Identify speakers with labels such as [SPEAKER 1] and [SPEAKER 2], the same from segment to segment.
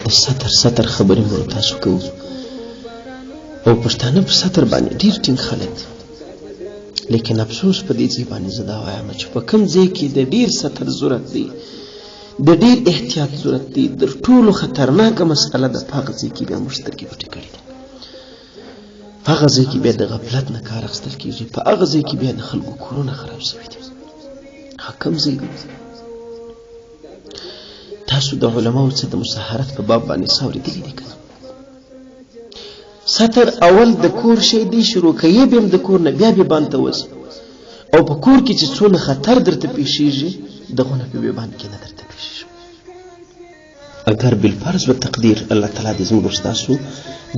[SPEAKER 1] ستر خبرې مو تاسو کوو او پښتانه په ستر باندې ډیر ټینګ خلک دي، لیکن افسوس په دې ځای باندې زه دا وایم چې په کوم ځای کې د ډیر ستر ضرورت دی، د ډیر احتیاط ضرورت دی، د ټولو خطرناکه مسئله د هغه ځای کې بیا موږ سترګې پټې کړي دي. په هغه ځای کې بیا د غفلت نه کار اخیستل کېږي، په هغه ځای کې بیا د خلکو کورونه خراب شوي دي. هغه کوم ځای دی؟ تاسو د علماو څخه د مسحرت په باب باندې څه اورېدلي دي که نه؟ ستر اول د کور شی دی، شروع کوي بیا هم د کور نه بیا بیابان ته وځي، او په کور کې چې څونه خطر درته پیښیږي دغونه په بیابان کې نه درته پیښیږي. اگر بالفرض و تقدیر الله تعالی دې زموږ ستاسو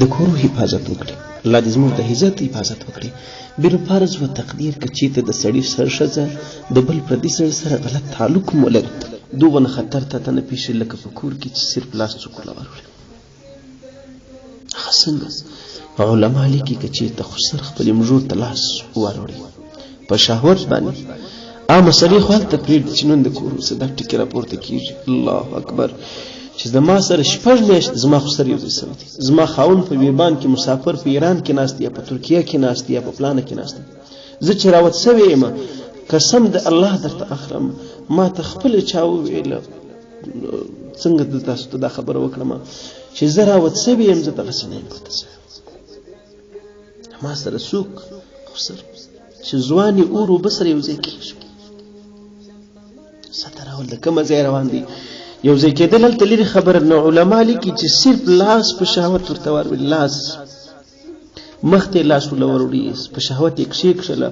[SPEAKER 1] د کورو حفاظت وکړي، الله دې زموږ د عزت حفاظت وکړي. بالفرض و تقدیر که چېرته د سړي ښځه د بل پردي سړي سره غلط تعلق هم ولري، دوغونه خطر ته نه پیښي لکه په کور کې چې صرف لاس څوک ولاړ. هغه څنګه علما لیکي که چېرته خو سر خپلې مږور ته لاس واړوي په شهوت باندې، مسلې خو هلته پرېږدي چې نن د کور اوسه دا ټکي راپورته کېږي. الله اکبر، چې زما سره 6 میاشتې زما خو سر یو ځای سوی دی، زما خاوند په ویبان کې مسافر په ایران کې ناست یا په ترکیه کې ناست یا په فلانه کې ناست، زه چې راوت سوی یم قسم د الله درته اخلم ما ته خپله چا وویله څنګه د تاسو ته دا خبره وکړم چې زه راوت سوی یم، زه دغسې نه یم پاتې سوی. ما سره څوک خو سر چې ځواني اور اوبه سره یو ځای کېږي، ستر اول د کومه ځای روان دی یو ځای کېدل هلته لرې خبره نه. علما لیکي چې صرف لاس په شهوت ورته واروي، لاس مخ ته لاس ورله وروړي، په شهوت یې کښېږله،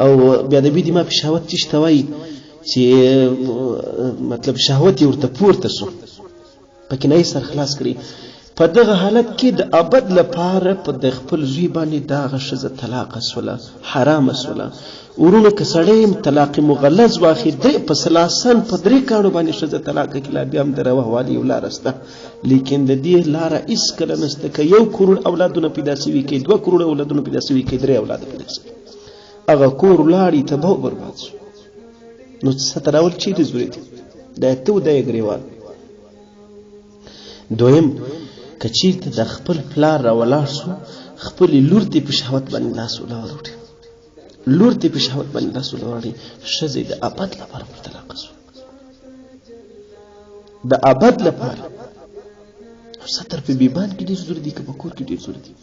[SPEAKER 1] او بیا د بیدي ما په شهوت چې شته وایي چې مطلب شهوت یې ورته پورته سو، په کنایي سر خلاص کړي. په دغه حالت کې د ابد لپاره په د خپل زوی باندې دغه ښځه طلاقه سوله، حرامه سوله. ورونه که سړی طلاق مغلظ واخلي په ثلاثن په 3 کاڼو باندې ښځه طلاقه کړي، لا بیا هم د روحوالي یو لاره شته، لیکن د دې لاره هېڅکله نشته. که 1 کروڑ اولادونه پیدا شوي که 2 کروڑ اولادونه پیدا شوي که 3 اولاده پیدا شوي، هغه کور ولاړې تباه او برباد شو. نو ستر اول چیرې ضروري دی؟ دا ته و دا یې ګرېوال. دویم که چېرته د خپل پلار راولاړ سو، خپلې لور دې په شهوت باندې لاس ولاړوړي، لور دې په شهوت باندې لاس ولاړوړي، ښځه د ابد لپاره پر طلاقه سو، د ابد لپاره. ستر په بیبان کې ډېر ضروري دی که په کور کې ډېر ضروري دی.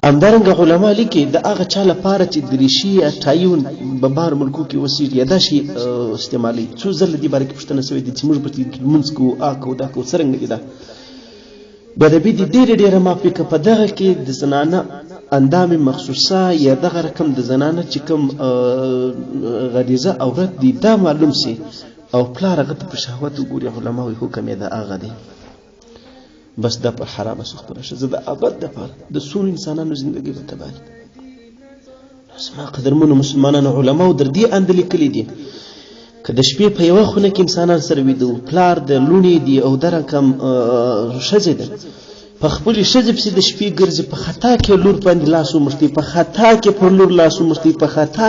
[SPEAKER 1] همدارنګه علما لیکي د هغه چا لپاره چې دریشي یا ټایون په بهر ملکو کې اوسېږي یا دا شی استعمالوي، څو ځله دې باره کې پوښتنه شوې ده چې موږ په لمونځ کوو، کوو دا کوو، څرنګه دي دا بیا د بیدي ډېره معافي که په دغه کې د زنانه اندام مخصوصه یا دغه رقم د زنانه چې کوم غریزه عورت دی دا معلوم سي او پلار هغه ته په شهوت وګوري، علماوي حکم یې د هغه دی، بس دا پر حرامه سو خپله ښځه د ابد دپاره د څو انسانانو زندګۍ به تباه کړي. زما قدرمنو مسلمانانو علماو در دې اند لیکلي دي که د شپې په یوه خونه کې انسانان سره ویده وو، پلار د لوڼې دی او د رقم ښځې ده، په خپلې ښځې پسې د شپې ګرځي، په خطا کې لور باندې لاس ومښتي، په خطا کې پر لور لاس ومښتي، په خطا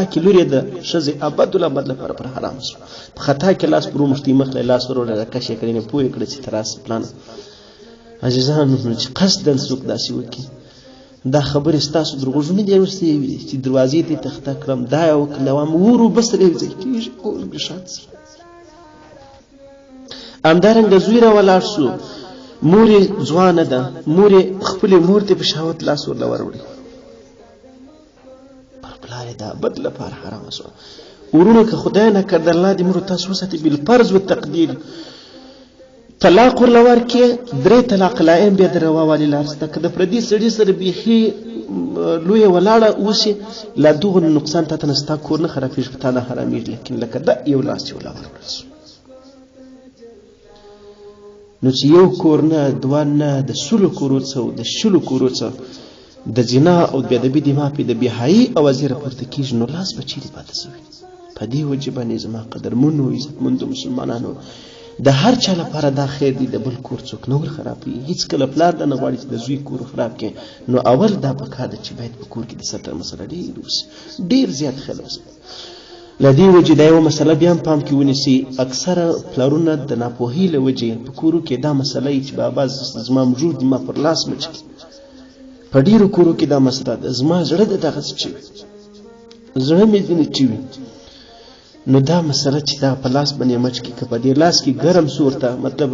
[SPEAKER 1] کې لور یې د ښځې ابد الابد لپاره پر حرام شو، په خطا کې لاس پر ومښتي، مخله لاس وروړه راکش یې کړي، نه پوه یې کړه چې ته راسه پلانه. عزیزانو چې قصدا څوک داسې وکړي دا خبرې ستاسو در غوږونو دې ورسېږي چې دروازې دې تخته کړم دا یې وکړم ور اوبه سره یو ځای کېږي ټول ګشات سره. همدارنګه زوی راولاړ سو، مور یې ځوانه ده، مور یې خپلې مور ته په شهوت لاس ورله وروړي، پر پلار یې د ابد لپاره حرامه سوه. ورونه که خدای نه کرد الله دې مور تاسو وساتي بالفرض و تقدیر طلاق ورله ورکړې، 3 طلاق لائم بیا د رواوالي لار شته. که د پردي سړي سره بیخي لویه ولاړه اوسي لا دغه نقصان تا ته نه ستا کور نه خرابېږي، په تا نه حرامېږي، لیکن لکه دا یو لاس چې ورله ورکړل شو. نو چې یو کور نه 2 نه د 100 کورو څه د 100 کورو څه د زنا او بیا د بې معافي د بېحیایي اوازې راپورته کېږي، نو لاس به چېرې پاتې شوی؟ په دې وجه باندې زما قدرمنو عزتمندو مسلمانانو د هر چا لپاره دا خیر دی د بل کور څوک نه ور خرابوي. هېڅکله پلار دا نه غواړي چې د زوی کور خراب کړي، نو اول دا پکار ده چې باید په کور کې د ستر مسله ډېر اوسي، ډېر زیات خیال اوسي. لدی وجې دا یو مسله بیا هم پام کې ونیسي. اکثره پلارونه د ناپوهۍ له وجې په کورو کې دا مسله چې بابا زما مجور دي ما پر لاس مچ کړي. په ډېرو کورو کې دا مسله ده. زما زړه د دغسې چې زړه مې ځینې چې وي نو دا مسله چې دا په لاس باندې مچ کړي که په دې لاس کې ګرم سو ورته مطلب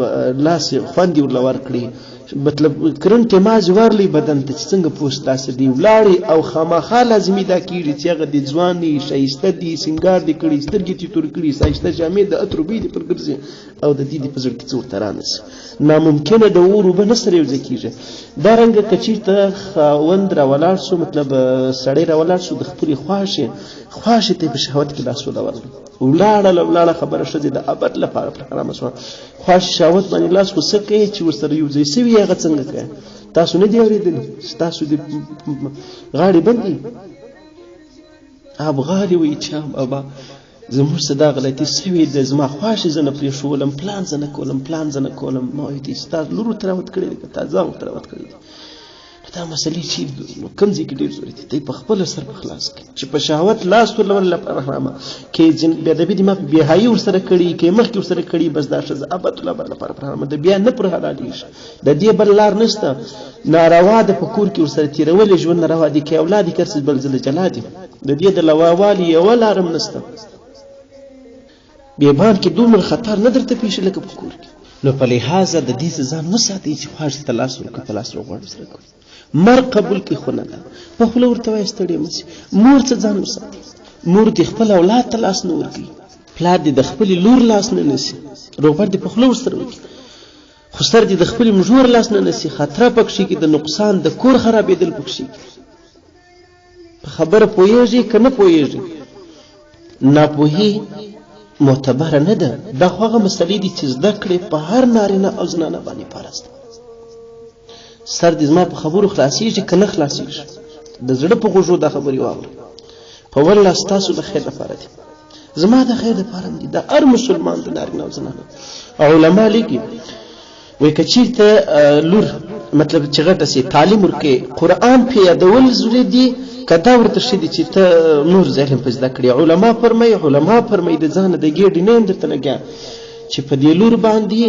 [SPEAKER 1] لاس یې خوند یې ورله ورکړي مطلب کرنټې مازې ورلی بدن ته چې څنګه پوست داسې دی ولاړې او خامخا لازمي دا کېږي چې هغه د ځوان دي ښایسته دي سینګار دي کړي سترګې دي تورې کړي ښایسته جامې د عطرو بوی دې پر ګرځي او د دې دې په زړه کې څه ورته رانسي. ناممکنه د اور اوبه نه سره یوځای کېږي. دارنګه که چېرته خاوند راولاړ سو مطلب سړی راولاړ سو د خپلې خواښې ته یې په شهوت کې لاس ولورلو ولاړه خبره ښځې د ابد لپاره پر حرامه شوه. خواښ شهوت باندې لاس خو څه کوي چې ورسره یوځای سوي هغه څنګه کوي؟ تاسو نه دي اورېدلي؟ ستاسو د غاړې بندي ابغالي وایي چې بابا زموږ څه دا غلطي سوې ده زما خواښې زه نه پرېښولم پلان زه نه کولم ما وایي چې ستا لور ورته راوت کړی دی که تا ځان ورته راوت کړی دی. دا مسلې چې کوم ځای کې ډېر ضروري دي دی په خپله سر په خلاص کړي چې په شهوت لاس ورلول لپاره حرامه کې بېادبي دي ما په بېحایي ورسره کړي کې مخکې ورسره کړي بس دا ښځه ابد الابد لپاره پر حرامه ده بیا نه پر حلالېږي. د دې بل لار نشته. ناروا ده په کور کې ورسره تېرولې ژوند ناروا دي که اولاد یې کرسي بل ځله جلا دي. د دې د لواوالي یوه لار هم نشته. بیبان کې دومره خطر نه درته پیښ لکه په کور کې. نو په لحاظه د دې ځان وساتئ چې خواښې ته لاس ورکړي په لاس روغواړ سره کوي مر قبول کې خو نه ده. په خوله ورته وایي ستړی مه شي. مور څه ځان وساتي. مور دې خپل اولاد ته لاس نه ورکوي. پلار دې د خپلې لور لاس نه نیسي. روغبړ دې په خوله ورسره وکړي خو سر دې د خپلې مژور لاس نه نیسي. خطره پکښې کې د نقصان د کور خرابېدل پکښې په خبره پوهېږي که نه پوهېږي. ناپوهي معتبره نه ده. دا خو هغه مسلې دي چې زده کړې په هر نارینه او زنانه باندې فرض ده. سر دې زما په خبرو خلاصېږي که نه خلاصېږي د زړه په غوږو دا خبرې واورئ. په والله ستاسو د خیر لپاره دي زما د خیر لپاره هم دي. د هر مسلمان د نارینه او زنانه علما لیکي وایي که چېرته لور مطلب چې غټه سي تعلیم ورکړي قرآن پې یادول ضروري دي که دا ورته ښه دي چې ته نور علم په زده کړي. علما فرمایي د ځانه د ګېډې نه یم درته لګیا چې په دې لور باندې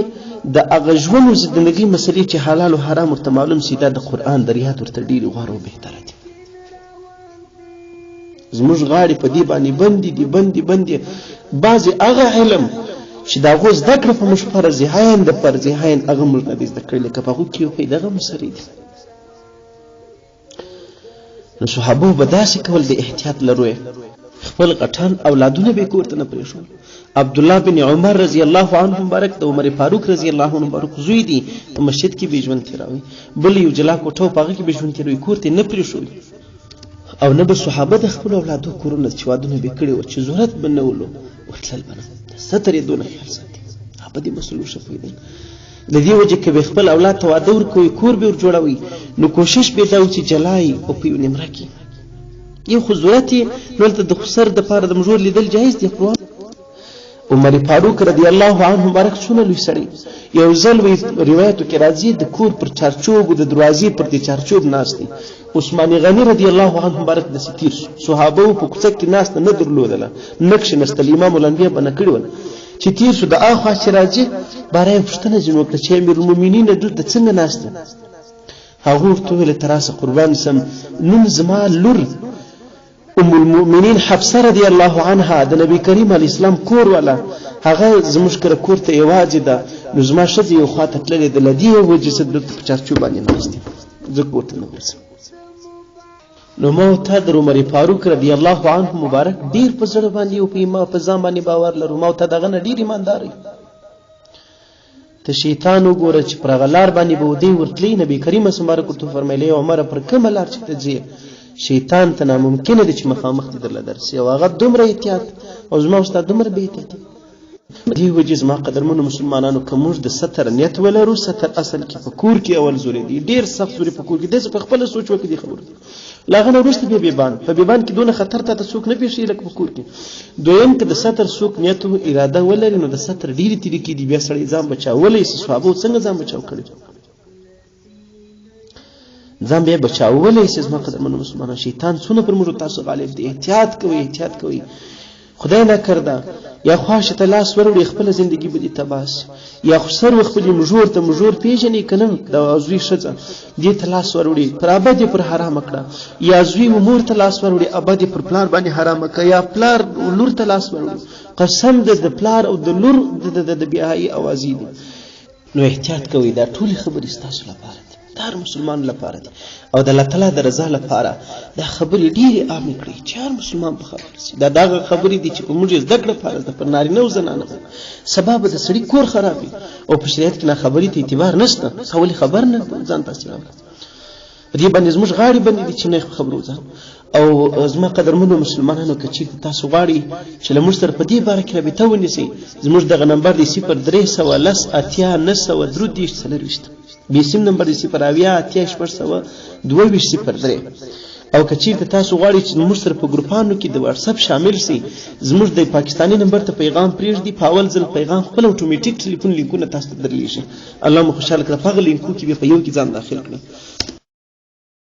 [SPEAKER 1] د هغه ژوند او زندګۍ مسلې چې حلال او حرام ورته معلوم سي دا د قرآن د ریاد ورته ډېرې غوره او بهتره دي. زموږ غاړې په دې باندې بندي بعضې هغه علم چې د هغو زده کړه په موږ فرض عین د فرض عین هغه موږ نه دي زده کړي لکه په هغو کې یو دغه مسلې دي. نو صحابو به داسې کول د احتیاط لرو خپل غټان اولادونه به کور ته نه پرېښول. عبدالله بن عمر رضی الله عنه مبارک د عمر فاروق رضی الله عنه مبارک زوی دي. په مسجد کې به ژوند تېراوي بل یو جلا کوټه په هغه کې به ژوند تېروي کور ته نه پرېښول او نه به صحابه د خپلو اولادو کورونه چې وادونه به کړي وو چې ضرورت به نه ولو ورتلل به نه ستر یې دونه خیال ساتي هغه دې مسلو ښه پوهېدل. د دې وجې که به خپل اولاد ته واده ورکوي کور به ور جوړوي نو کوشش به دا و چې جلای او په یو نمره کې یو خو ضرورت یې نو هلته د خسر دپاره د مژور لیدل جایز دي. عمر فاروق رضی الله عنه مبارک څونه لوی سړی یو ځل وی روایتو کې راځي د کور پر چارچوب د دروازې پر دې چارچوب ناست دی. عثمان غنی رضی الله عنه مبارک د ستیر صحابه په کوڅه کې ناست نه درلودله نقش نستل امام الانبیاء بنه کړی ول چې تیر شو د اخوا چې راځي بارے پښتنه جن وکړه چې امیر المؤمنین د څنګه ناست هغه ورته ویل تراسه قربان سم نن زما لور ام المؤمنین حفصه رضی الله عنها د نبی کریم علیه السلام کور والا هغه زموږ کره کور ته یوازې ده نو زما ښځې یو خواته تللې ده له دې وجې زه دلته په چارچوب باندې ناست یم زه کور ته نه ورځم. نو ما ورته د عمر فاروق رضی الله عنه مبارک ډېر په زړه باندې او په ځان باندې باور لرو. ما ورته دغه نه ډېر ایماندار یو ته شیطان وګوره چې پر هغه لار باندې به ودې ورتلې. نبي کریم صلی الله علیه وسلم فرمایلی عمره پر کومه لار چې ته ځې شیطان ته ناممکنه دی چې مخامخ دې درله درسي او هغه دومره احتیاط او زما او ستا دومره بې احتیاطي. دې وجې زما قدرمنو مسلمانانو که موږ د ستر نیت ولرو ستر اصل کې په کور کې اول زورې دي ډېر سخت زورې په کور کې داسې په خپله سوچ وکړي دې خبرو له هغه نه وروسته بیا بیبان په بیبان کې دونه خطر ته څوک نه پېښېږي لکه په کور کې. دویم که د ستر څوک نیت او اراده ولري نو د ستر ډېرې طریقې دي بیا سړی ځان بچاولی شي. صحابو څنګه ځان بچاو کړی ځان بیا بچاولی شي. زما قدرمنو مسلمانانو شیطان څونه پر موږ تاسو غالب دی. احتیاط کوئ خدای نه کرده یا خواشه ته لاس وروړي خپل زندگی به دي تباس یا خو سر خپل مجور ته مجور پیژنې کنه د ازوی شته دې ته لاس وروړي پر ابد پر حرام کړه یا زوی مور ته لاس وروړي ابد پر پلار باندې حرام کړه یا پلار لور ته لاس وروړي قسم د پلار او د لور د بیاهي اوازې دي نو احتیاط کوئ دا ټول خبرې ستاسو لپاره دي دا مسلمان لپاره دي او د الله تعالی د رضا لپاره دا خبرې ډېرې عامې کړئ چې هر مسلمان په خبر شي دا دغه خبرې دي چې په موږ زده کړه فرض ده پر نارینه او زنانه سبب د سړي کور خرابي او په شریعت کې نه خبرې ته اعتبار نشته څولې خبر نه ځان تاسو دې باندې زموږ غاړي باندې دي چې نه خبرو ځان او زما قدرمنو مسلمانانو که چېرته تاسو غواړئ چې له موږ سره په دې باره کې رابطه ونیسئ زموږ دغه نمبر دی 0310 809 بیسیم نمبر دی 080 888 او که چېرته تاسو غواړئ چې موږ سره په ګروپانو کې د واتساپ شامل سئ زموږ د پاکستاني نمبر ته پیغام پرېږدي په اول ځل پیغام خپل اتوماتیک ټلیفون لینکونه تاسو ته درلیږي الله مو خوشحاله کړه په هغه لینکو کې به په یو کې ځان داخل کړئ